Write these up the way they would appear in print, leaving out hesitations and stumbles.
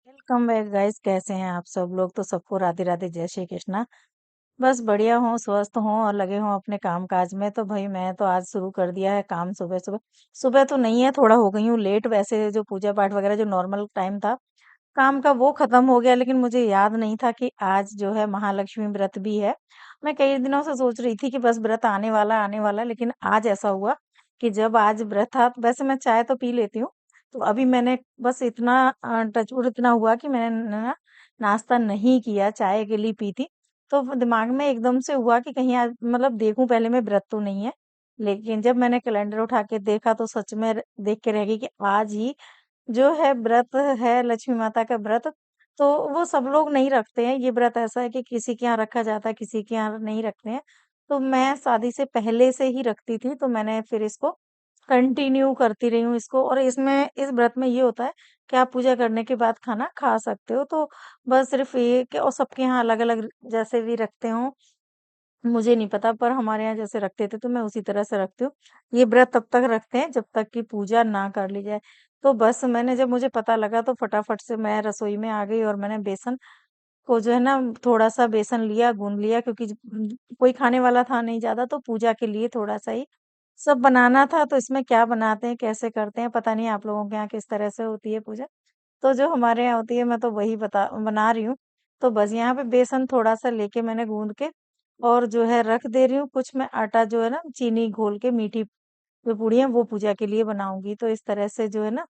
Welcome back guys. कैसे हैं आप सब लोग? तो सबको राधे राधे, जय श्री कृष्णा। बस बढ़िया हूँ, स्वस्थ हूँ और लगे हूँ अपने काम काज में। तो भाई मैं तो आज शुरू कर दिया है काम सुबह सुबह। सुबह तो नहीं है, थोड़ा हो गई हूँ लेट। वैसे जो पूजा पाठ वगैरह जो नॉर्मल टाइम था काम का वो खत्म हो गया, लेकिन मुझे याद नहीं था कि आज जो है महालक्ष्मी व्रत भी है। मैं कई दिनों से सोच रही थी कि बस व्रत आने वाला, लेकिन आज ऐसा हुआ कि जब आज व्रत था। तो वैसे मैं चाय तो पी लेती हूँ, तो अभी मैंने बस इतना टचवुड इतना हुआ कि मैंने ना नाश्ता नहीं किया, चाय के लिए पी थी। तो दिमाग में एकदम से हुआ कि कहीं आज मतलब देखूं पहले मैं व्रत तो नहीं है। लेकिन जब मैंने कैलेंडर उठा के देखा तो सच में देख के रह गई कि आज ही जो है व्रत है, लक्ष्मी माता का व्रत। तो वो सब लोग नहीं रखते हैं। ये व्रत ऐसा है कि किसी के यहाँ रखा जाता है, किसी के यहाँ नहीं रखते हैं। तो मैं शादी से पहले से ही रखती थी, तो मैंने फिर इसको कंटिन्यू करती रही हूँ इसको। और इसमें इस व्रत में ये होता है कि आप पूजा करने के बाद खाना खा सकते हो। तो बस सिर्फ ये कि और सबके यहाँ अलग अलग जैसे भी रखते हो, मुझे नहीं पता, पर हमारे यहाँ जैसे रखते थे तो मैं उसी तरह से रखती हूँ। ये व्रत तब तक रखते हैं जब तक कि पूजा ना कर ली जाए। तो बस मैंने जब मुझे पता लगा तो फटाफट से मैं रसोई में आ गई और मैंने बेसन को जो है ना थोड़ा-सा बेसन लिया, गूँध लिया, क्योंकि कोई खाने वाला था नहीं ज़्यादा, तो पूजा के लिए थोड़ा-सा ही सब बनाना था। तो इसमें क्या बनाते हैं, कैसे करते हैं, पता नहीं आप लोगों के यहाँ किस तरह से होती है पूजा। तो जो हमारे यहाँ होती है मैं तो वही बना रही हूँ। तो बस यहाँ पे बेसन थोड़ा-सा लेके मैंने गूँध के और जो है रख दे रही हूँ। कुछ मैं आटा जो है ना चीनी घोल के मीठी जो पूड़ी है वो पूजा के लिए बनाऊँगी। तो इस तरह से जो है ना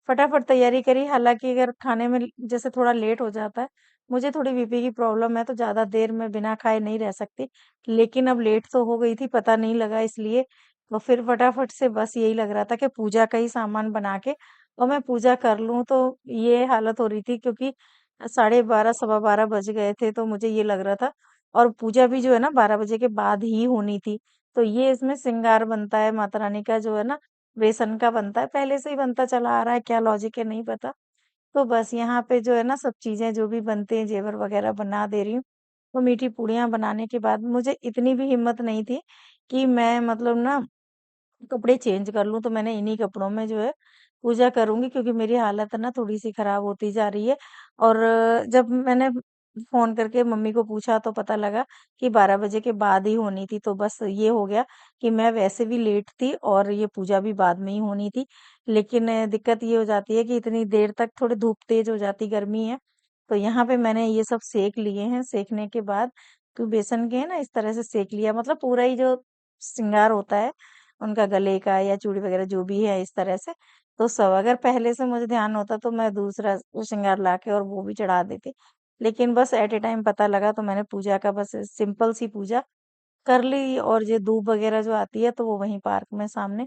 फटाफट तैयारी करी। हालाँकि अगर खाने में जैसे थोड़ा लेट हो जाता है, मुझे थोड़ी बीपी की प्रॉब्लम है तो ज़्यादा देर मैं बिना खाए नहीं रह सकती। लेकिन अब लेट तो हो गई थी, पता नहीं लगा इसलिए। तो फिर फटाफट से बस यही लग रहा था कि पूजा का ही सामान बना के और मैं पूजा कर लूँ। तो ये हालत हो रही थी क्योंकि साढ़े 12 सवा 12 बज गए थे, तो मुझे ये लग रहा था। और पूजा भी जो है ना 12 बजे के बाद ही होनी थी। तो ये इसमें श्रृंगार बनता है माता रानी का जो है ना बेसन का बनता है, पहले से ही बनता चला आ रहा है, क्या लॉजिक है नहीं पता। तो बस यहाँ पे जो है ना सब चीज़ें जो भी बनते हैं ज़ेवर वग़ैरह बना दे रही हूँ। तो मीठी पूड़ियाँ बनाने के बाद मुझे इतनी भी हिम्मत नहीं थी कि मैं मतलब ना कपड़े चेंज कर लूँ, तो मैंने इन्हीं कपड़ों में जो है पूजा करूँगी, क्योंकि मेरी हालत ना थोड़ी-सी खराब होती जा रही है। और जब मैंने फ़ोन करके मम्मी को पूछा तो पता लगा कि 12 बजे के बाद ही होनी थी। तो बस ये हो गया कि मैं वैसे भी लेट थी और ये पूजा भी बाद में ही होनी थी। लेकिन दिक्कत ये हो जाती है कि इतनी देर तक थोड़ी धूप तेज़ हो जाती, गर्मी है। तो यहाँ पे मैंने ये सब सेंक लिए हैं। सेंकने के बाद तो बेसन के है ना इस तरह से सेंक लिया, मतलब पूरा ही जो श्रृंगार होता है उनका गले का या चूड़ी वगैरह जो भी है इस तरह से। तो सब अगर पहले से मुझे ध्यान होता तो मैं दूसरा श्रृंगार लाके और वो भी चढ़ा देती। लेकिन बस एट ए टाइम पता लगा तो मैंने पूजा का बस सिंपल सी पूजा कर ली। और ये धूप वगैरह जो आती है तो वो वहीं पार्क में सामने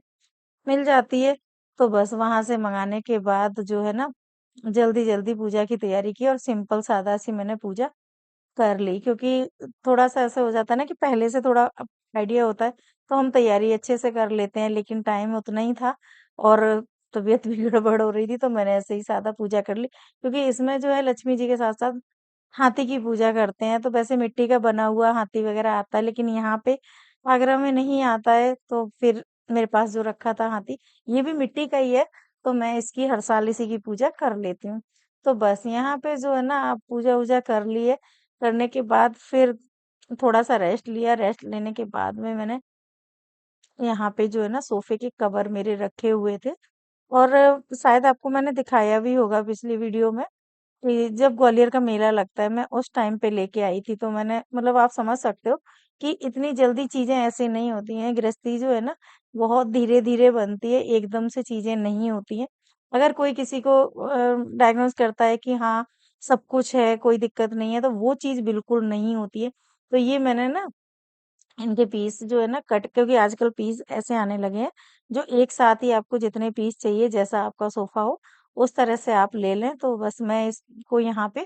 मिल जाती है। तो बस वहां से मंगाने के बाद जो है ना जल्दी जल्दी पूजा की तैयारी की और सिंपल सादा सी मैंने पूजा कर ली। क्योंकि थोड़ा-सा ऐसा हो जाता है ना कि पहले से थोड़ा आइडिया होता है, तो हम तैयारी अच्छे से कर लेते हैं, लेकिन टाइम उतना ही था और तबीयत भी गड़बड़ हो रही थी, तो मैंने ऐसे ही सादा पूजा कर ली। क्योंकि इसमें जो है लक्ष्मी जी के साथ-साथ हाथी की पूजा करते हैं। तो वैसे मिट्टी का बना हुआ हाथी वगैरह आता है, लेकिन यहाँ पे आगरा में नहीं आता है, तो फिर मेरे पास जो रखा था हाथी, ये भी मिट्टी का ही है, तो मैं इसकी हर साल इसी की पूजा कर लेती हूँ। तो बस यहाँ पे जो है ना आप पूजा-वूजा कर लिए, करने के बाद फिर थोड़ा-सा रेस्ट लिया। रेस्ट लेने के बाद में मैंने यहाँ पे जो है ना सोफ़े के कवर मेरे रखे हुए थे। और शायद आपको मैंने दिखाया भी होगा पिछली वीडियो में कि जब ग्वालियर का मेला लगता है, मैं उस टाइम पे लेके आई थी। तो मैंने मतलब आप समझ सकते हो कि इतनी जल्दी चीज़ें ऐसे नहीं होती हैं। गृहस्थी जो है ना बहुत धीरे-धीरे बनती है, एकदम से चीज़ें नहीं होती हैं। अगर कोई किसी को डायग्नोज़ करता है कि हाँ, सब कुछ है, कोई दिक्कत नहीं है, तो वो चीज़ बिल्कुल नहीं होती है। तो ये मैंने ना इनके पीस जो है ना कट, क्योंकि आजकल पीस ऐसे आने लगे हैं जो एक साथ ही आपको जितने पीस चाहिए जैसा आपका सोफा हो उस तरह से आप ले लें। तो बस मैं इसको यहाँ पे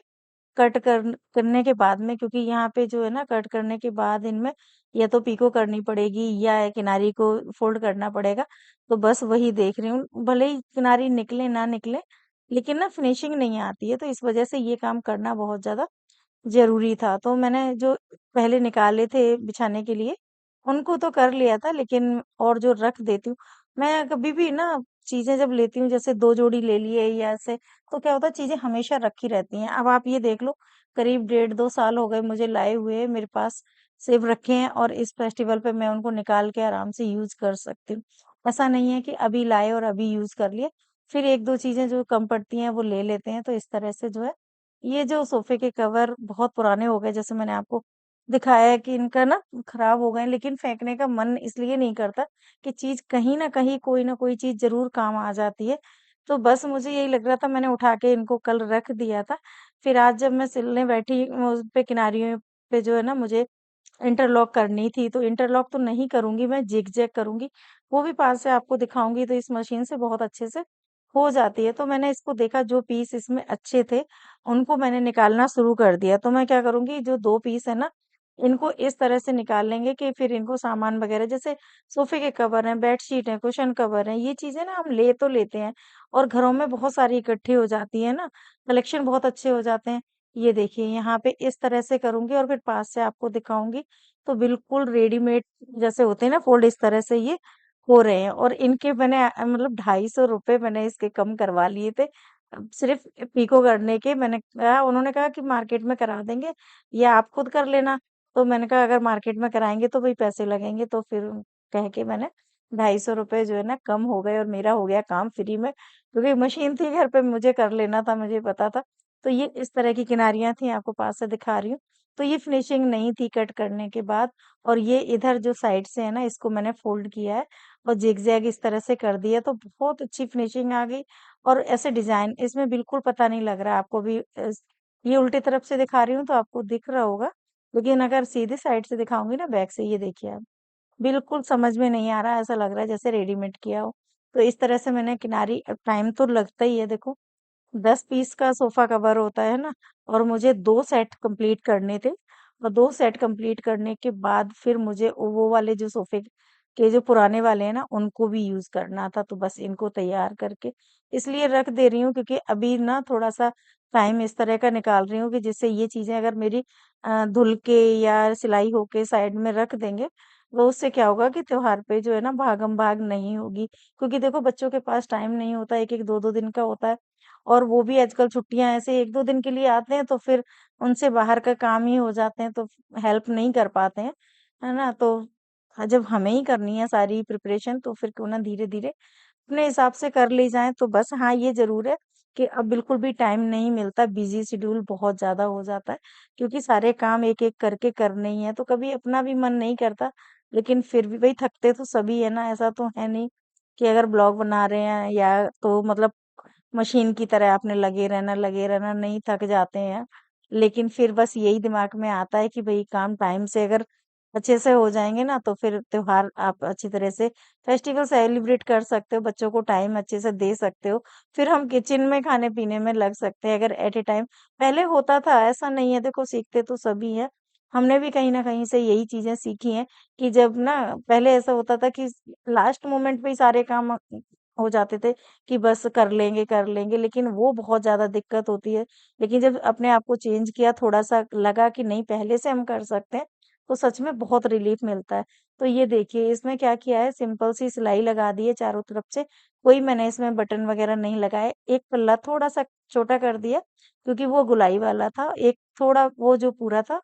करने के बाद में, क्योंकि यहाँ पे जो है ना कट करने के बाद इनमें या तो पीको करनी पड़ेगी या किनारी को फोल्ड करना पड़ेगा। तो बस वही देख रही हूँ, भले ही किनारी निकले ना निकले, लेकिन ना फिनिशिंग नहीं आती है। तो इस वजह से ये काम करना बहुत ज्यादा ज़रूरी था। तो मैंने जो पहले निकाले थे बिछाने के लिए, उनको तो कर लिया था, लेकिन और जो रख देती हूँ, मैं कभी भी ना चीज़ें जब लेती हूँ जैसे 2 जोड़ी ले लिए या ऐसे, तो क्या होता है चीज़ें हमेशा रखी रहती हैं। अब आप ये देख लो करीब डेढ़ 2 साल हो गए मुझे लाए हुए मेरे पास सेब रखे हैं और इस फेस्टिवल पे मैं उनको निकाल के आराम से यूज़ कर सकती हूँ। ऐसा नहीं है कि अभी लाए और अभी यूज़ कर लिए, फिर 1-2 चीज़ें जो कम पड़ती हैं वो ले लेते हैं, तो इस तरह से जो है ये जो सोफ़े के कवर बहुत पुराने हो गए जैसे मैंने आपको दिखाया है कि इनका ना खराब हो गए हैं, लेकिन फेंकने का मन इसलिए नहीं करता कि चीज़ कहीं न कहीं कोई न कोई चीज़ ज़रूर काम आ जाती है। तो बस मुझे यही लग रहा था मैंने उठा के इनको कल रख दिया था। फिर आज जब मैं सिलने बैठी उस पे किनारियों पे जो है ना मुझे इंटरलॉक करनी थी, तो इंटरलॉक तो नहीं करूँगी मैं ज़िग-ज़ैग करूँगी। वो भी पास से आपको दिखाऊँगी तो इस मशीन से बहुत अच्छे से हो जाती है। तो मैंने इसको देखा जो पीस इसमें अच्छे थे, उनको मैंने निकालना शुरू कर दिया। तो मैं क्या करूँगी जो 2 पीस है ना, इनको इस तरह से निकाल लेंगे कि फिर इनको सामान वग़ैरह जैसे सोफ़े के कवर हैं, बेडशीट हैं, कुशन कवर हैं, ये चीज़ें ना हम ले तो लेते हैं और घरों में बहुत सारी इकट्ठी हो जाती हैं ना, कलेक्शन बहुत अच्छे हो जाते हैं। ये देखिए यहाँ पे इस तरह से करूँगी और फिर पास से आपको दिखाऊँगी, तो बिल्कुल रेडीमेड जैसे होते हैं ना फ़ोल्ड इस तरह से ये हो रहे हैं और इनके मैंने मतलब ₹250 मैंने इसके कम करवा लिए थे। सिर्फ़ पीको करने के मैंने कहा उन्होंने कहा कि मार्केट में करा देंगे या आप खुद कर लेना। तो मैंने कहा अगर मार्केट में कराएँगे तो भई पैसे लगेंगे, तो फिर कह के मैंने ₹250 जो है ना कम हो गए और मेरा हो गया काम फ्री में, क्योंकि मशीन थी घर पे मुझे कर लेना था, मुझे पता था। तो ये इस तरह की किनारियाँ थी, आपको पास से दिखा रही हूँ। तो ये फिनिशिंग नहीं थी कट करने के बाद और ये इधर जो साइड से है ना, इसको मैंने फ़ोल्ड किया है और ज़िग-ज़ैग इस तरह से कर दिया, तो बहुत अच्छी फिनिशिंग आ गई और ऐसे डिज़ाइन इसमें बिल्कुल पता नहीं लग रहा है आपको भी ये उल्टी तरफ से दिखा रही हूँ तो आपको दिख रहा होगा, लेकिन अगर सीधी साइड से दिखाऊँगी ना बैक से, ये देखिए आप, बिल्कुल समझ में नहीं आ रहा है, ऐसा लग रहा है जैसे रेडीमेड किया हो। तो इस तरह से मैंने किनारी टाइम तो लगता ही है देखो, 10 पीस का सोफ़ा कवर होता है ना और मुझे 2 सेट कंप्लीट करने थे और 2 सेट कंप्लीट करने के बाद फिर मुझे वो वाले जो सोफ़े के जो पुराने वाले हैं ना, उनको भी यूज़ करना था, तो बस इनको तैयार करके इसलिए रख दे रही हूँ क्योंकि अभी ना थोड़ा-सा टाइम इस तरह का निकाल रही हूँ कि जिससे ये चीज़ें अगर मेरी धुल के या सिलाई होके साइड में रख देंगे, तो उससे क्या होगा कि त्योहार पे जो है ना भागम-भाग नहीं होगी। क्योंकि देखो बच्चों के पास टाइम नहीं होता, 1-1 2-2 दिन का होता है और वो भी आजकल छुट्टियाँ ऐसे 1-2 दिन के लिए आते हैं तो फिर उनसे बाहर का काम ही हो जाते हैं तो हेल्प नहीं कर पाते हैं, है ना? तो जब हमें ही करनी है सारी प्रिपरेशन तो फिर क्यों ना धीरे-धीरे अपने हिसाब से कर ली जाएँ। तो बस हाँ, ये ज़रूर है कि अब बिल्कुल भी टाइम नहीं मिलता, बिज़ी शेड्यूल बहुत ज़्यादा हो जाता है क्योंकि सारे काम एक-एक करके करने ही हैं, तो कभी अपना भी मन नहीं करता। लेकिन फिर भी भई थकते तो सभी हैं ना, ऐसा तो है नहीं कि अगर ब्लॉग बना रहे हैं या तो मतलब मशीन की तरह आपने लगे रहना, नहीं थक जाते हैं। लेकिन फिर बस यही दिमाग में आता है कि भई काम टाइम से अगर अच्छे से हो जाएँगे ना, तो फिर त्योहार आप अच्छी तरह से फेस्टिवल सेलिब्रेट कर सकते हो, बच्चों को टाइम अच्छे से दे सकते हो। फिर हम किचन में खाने-पीने में लग सकते हैं अगर एट अ टाइम पहले होता था, ऐसा नहीं है देखो सीखते तो सभी हैं। हमने भी कहीं न कहीं से यही चीज़ें सीखी हैं कि जब ना पहले ऐसा होता था कि लास्ट मोमेंट पे ही सारे काम हो जाते थे कि बस कर लेंगे, लेकिन वो बहुत ज़्यादा दिक्कत होती है। लेकिन जब अपने आप को चेंज किया, थोड़ा-सा लगा कि नहीं पहले से हम कर सकते हैं, तो सच में बहुत रिलीफ़ मिलता है। तो ये देखिए इसमें क्या किया है सिंपल सी सिलाई लगा दी है चारों तरफ से, कोई मैंने इसमें बटन वग़ैरह नहीं लगाए। एक पल्ला थोड़ा-सा छोटा कर दिया क्योंकि वो गोलाई वाला था, एक थोड़ा वो जो पूरा था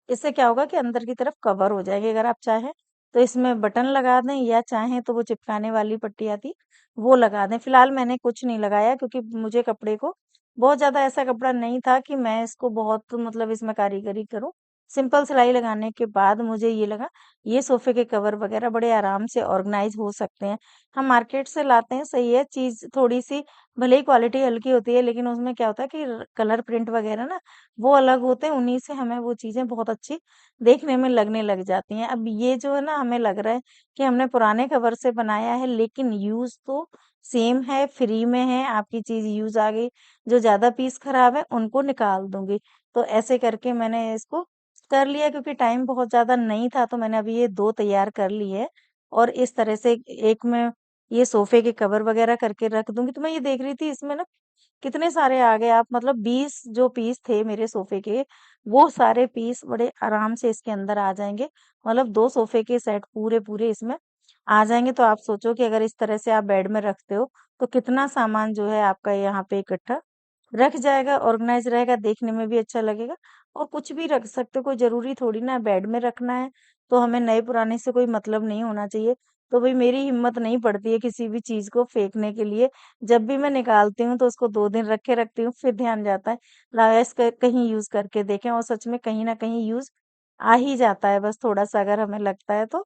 इससे क्या होगा कि अंदर की तरफ कवर हो जाएगी। अगर आप चाहें तो इसमें बटन लगा दें या चाहें तो वो चिपकाने वाली पट्टी आती है, वो लगा दें। फिलहाल मैंने कुछ नहीं लगाया क्योंकि मुझे कपड़े को बहुत ज़्यादा ऐसा कपड़ा नहीं था कि मैं इसको बहुत मतलब इसमें कारीगरी करूँ। सिंपल सिलाई लगाने के बाद मुझे ये लगा, ये सोफ़े के कवर वग़ैरह बड़े आराम से ऑर्गनाइज़ हो सकते हैं। हम मार्केट से लाते हैं सही है, चीज़ थोड़ी-सी भले ही क्वालिटी हल्की होती है लेकिन उसमें क्या होता है कि कलर प्रिंट वग़ैरह ना वो अलग होते हैं, उन्हीं से हमें वो चीज़ें बहुत अच्छी देखने में लगने लग जाती हैं। अब ये जो है ना हमें लग रहा है कि हमने पुराने कवर से बनाया है लेकिन यूज़ तो सेम है, फ्री में है, आपकी चीज़ यूज़ आ गई। जो ज़्यादा पीस खराब है उनको निकाल दूँगी। तो ऐसे करके मैंने इसको कर लिया क्योंकि टाइम बहुत ज़्यादा नहीं था तो मैंने अभी ये 2 तैयार कर लिए हैं और इस तरह से एक मैं ये सोफ़े के कवर वग़ैरह करके रख दूँगी। तो मैं ये देख रही थी इसमें ना कितने सारे आ गए आप मतलब 20 जो पीस थे मेरे सोफ़े के, वो सारे पीस बड़े आराम से इसके अंदर आ जाएँगे। मतलब 2 सोफ़े के सेट पूरे-पूरे इसमें आ जाएँगे तो आप सोचो कि अगर इस तरह से आप बेड में रखते हो, तो कितना सामान जो है आपका यहाँ पे इकट्ठा रख जाएगा, ऑर्गेनाइज़ रहेगा, देखने में भी अच्छा लगेगा और कुछ भी रख सकते हो, कोई ज़रूरी थोड़ी ना है बेड में रखना है, तो हमें नए-पुराने से कोई मतलब नहीं होना चाहिए। तो भई मेरी हिम्मत नहीं पड़ती है किसी भी चीज़ को फेंकने के लिए, जब भी मैं निकालती हूँ तो उसको 2 दिन रख के रखती हूँ, फिर ध्यान जाता है लाया इसका कहीं यूज़ करके देखें और सच में कहीं न कहीं यूज़ आ ही जाता है, बस थोड़ा-सा अगर हमें लगता है तो।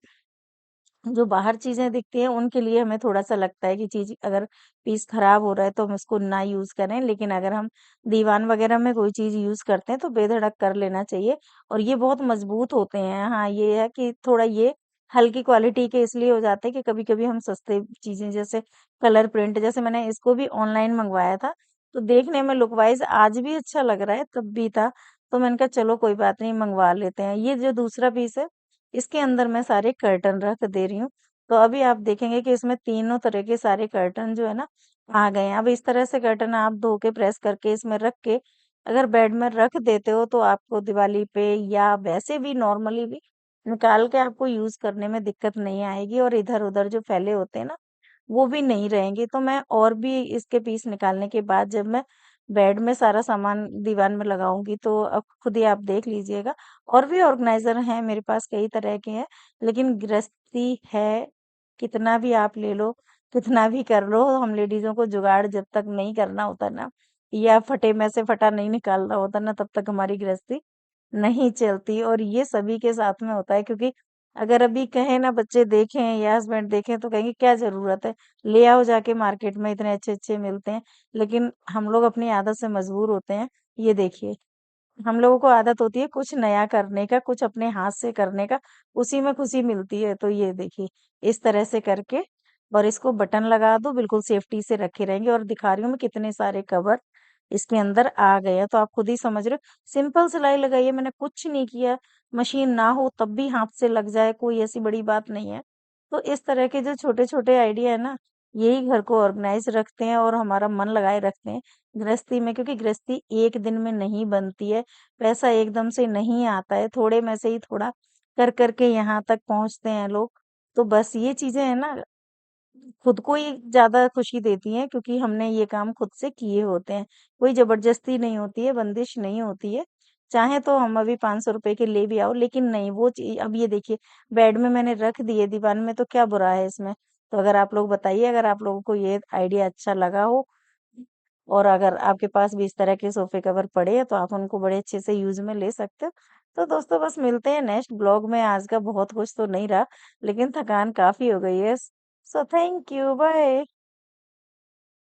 जो बाहर चीज़ें दिखती हैं, उनके लिए हमें थोड़ा-सा लगता है कि चीज़ अगर पीस खराब हो रहा है, तो हम उसको ना यूज़ करें। लेकिन अगर हम दीवान वगैरह में कोई चीज़ यूज़ करते हैं, तो बेधड़क कर लेना चाहिए और ये बहुत मज़बूत होते हैं। हाँ, ये है कि थोड़ा ये हल्की क्वालिटी के इसलिए हो जाते हैं कि कभी-कभी हम सस्ते चीज़ें जैसे कलर प्रिंट जैसे मैंने इसको भी ऑनलाइन मँगवाया था, तो देखने में लुक वाइज़ आज भी अच्छा लग रहा है, तब भी था। तो मैंने कहा चलो कोई बात नहीं मँगवा लेते हैं। ये जो दूसरा पीस है इसके अंदर मैं सारे कर्टन रख दे रही हूँ। तो अभी आप देखेंगे कि इसमें तीनों तरह के सारे कर्टन जो है ना, आ गए हैं। अब इस तरह से कर्टन आप धो के प्रेस करके इसमें रख के, अगर बेड में रख देते हो तो आपको दिवाली पे या वैसे भी नॉर्मली भी निकाल के आपको यूज़ करने में दिक्कत नहीं आएगी और इधर-उधर जो फैले होते हैं ना, वो भी नहीं रहेंगे। तो मैं और भी इसके पीस निकालने के बाद जब मैं बेड में सारा सामान दीवान में लगाऊँगी तो अब खुद ही आप देख लीजिएगा। और भी ऑर्गेनाइज़र हैं मेरे पास कई तरह के हैं, लेकिन गृहस्थी है, कितना भी आप ले लो, कितना भी कर लो, हम लेडीज़ों को जुगाड़ जब तक नहीं करना होता ना, या फटे में से फटा नहीं निकालना होता ना, तब तक हमारी गृहस्थी नहीं चलती और ये सभी के साथ में होता है क्योंकि अगर अभी कहें ना बच्चे देखें या हस्बैंड देखें तो कहेंगे क्या ज़रूरत है, ले आओ जाके मार्केट में इतने अच्छे-अच्छे मिलते हैं। लेकिन हम लोग अपनी आदत से मजबूर होते हैं। ये देखिए, हम लोगों को आदत होती है कुछ नया करने का, कुछ अपने हाथ से करने का, उसी में खुशी मिलती है। तो ये देखिए, इस तरह से करके और इसको बटन लगा दो, बिल्कुल सेफ्टी से रखे रहेंगे और दिखा रही हूँ मैं कितने सारे कवर इसके अंदर आ गए हैं। तो आप खुद ही समझ रहे हो, सिंपल सिलाई लगाई है, मैंने कुछ नहीं किया, मशीन ना हो तब भी हाथ से लग जाए, कोई ऐसी बड़ी बात नहीं है। तो इस तरह के जो छोटे-छोटे आइडिया है ना, यही घर को ऑर्गेनाइज़ रखते हैं और हमारा मन लगाए रखते हैं। गृहस्थी में क्योंकि गृहस्थी एक दिन में नहीं बनती है, पैसा एकदम से नहीं आता है, थोड़े में से ही थोड़ा कर कर के यहाँ तक पहुँचते हैं लोग। तो बस ये चीज़ें हैं ना, खुद को ही ज़्यादा खुशी देती हैं क्योंकि हमने ये काम खुद से किए होते हैं। कोई ज़बरदस्ती नहीं होती है, बंदिश नहीं होती है। चाहे तो हम अभी ₹500 के ले भी आओ, लेकिन नहीं वो अब ये देखिए बेड में मैंने रख दिए दीवान में तो क्या बुरा है इसमें? तो अगर आप लोग बताइए अगर आप लोगों को ये आइडिया अच्छा लगा हो और अगर आपके पास भी इस तरह के सोफ़े कवर पड़े हैं, तो आप उनको बड़े अच्छे से यूज़ में ले सकते हो। तो दोस्तों बस मिलते हैं नेक्स्ट ब्लॉग में, आज का बहुत कुछ तो नहीं रहा, लेकिन थकान काफ़ी हो गई है। So thank you, bye.